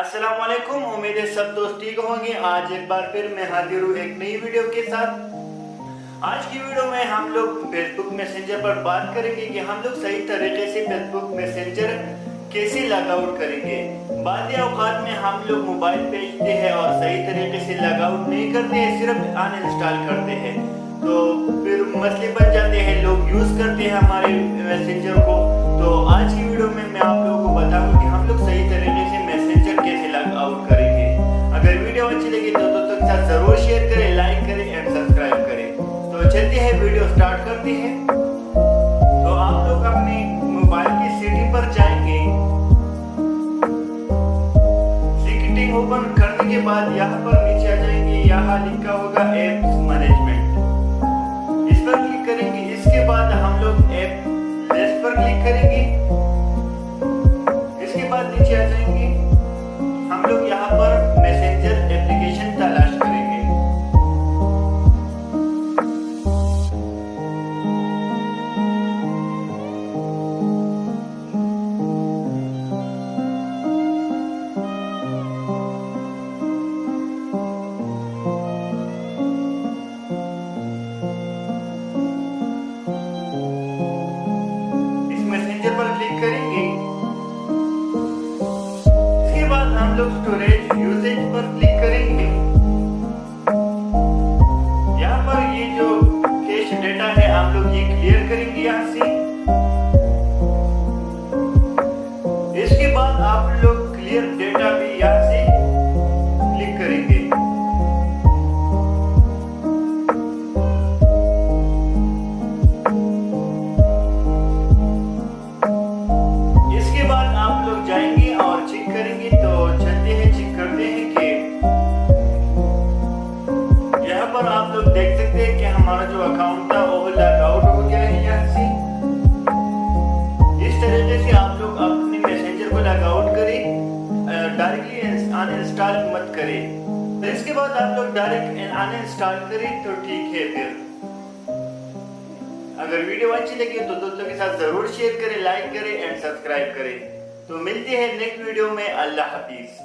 अस्सलाम वालेकुम। उम्मीद है सब दोस्त ठीक होंगे। आज एक बार फिर मैं हाजिर हूँ एक नई वीडियो के साथ। आज की वीडियो में हम लोग फेसबुक मैसेंजर पर बात करेंगे कि हम लोग सही तरीके से फेसबुक मैसेंजर कैसे लॉग आउट करेंगे। बाद औकात में हम लोग मोबाइल भेजते हैं और सही तरीके से लॉग आउट नहीं करते हैं, सिर्फ अनइंस्टॉल करते हैं, तो फिर मसले बन जाते हैं, लोग यूज करते हैं हमारे मैसेंजर को। तो आज की वीडियो में मैं आप लोगों को बताऊंगा कि हम लोग सही तरीके से मैसेंजर कैसे लॉग आउट करेंगे। अगर वीडियो अच्छी लगी तो दोस्तों के साथ जरूर शेयर करें, लाइक करें एंड सब्सक्राइब करें। तो चलते हैं, वीडियो स्टार्ट करते हैं। तो आप लोग अपने मोबाइल की सेटिंग पर जाएंगे। सेटिंग ओपन करने के बाद यहाँ पर नीचे आ जाएंगे, यहाँ लिखा होगा एप्स मैनेजमेंट, इस पर क्लिक करेंगे। इसके बाद हम लोग ऐप लिस्ट पर क्लिक करेंगे। इसके बाद नीचे आ जाएंगे, हम लोग यहाँ पर मैसेंजर एप्लीकेशन तलाश करेंगे। मैसेंजर पर क्लिक करेंगे। इसके बाद हम लोग स्टोरेज यूसेज पर क्लिक करेंगे। यहाँ पर ये जो कैश डेटा है हम लोग ये क्लियर करेंगे यहाँ से। इसके बाद आप लोग क्लियर डेटा भी यहाँ से क्लिक करेंगे। जाएंगे और चेक करेंगे। तो चलते हैं, चेक करते हैं कि यहाँ पर आप लोग देख सकते हैं कि हमारा जो अकाउंट था वो लॉग आउट हो गया है यहाँ से। इस तरीके से आप लोग अपने मैसेंजर को लॉग आउट करें, डायरेक्टली अनइंस्टॉल मत करें। तो इसके बाद आप लोग डायरेक्ट अनइंस्टॉल करें तो ठीक है। फिर अगर वीडियो अच्छी लगी तो दोस्तों के साथ जरूर शेयर करें, लाइक करें एंड सब्सक्राइब करें। तो मिलते हैं नेक्स्ट वीडियो में। अल्लाह हाफिज।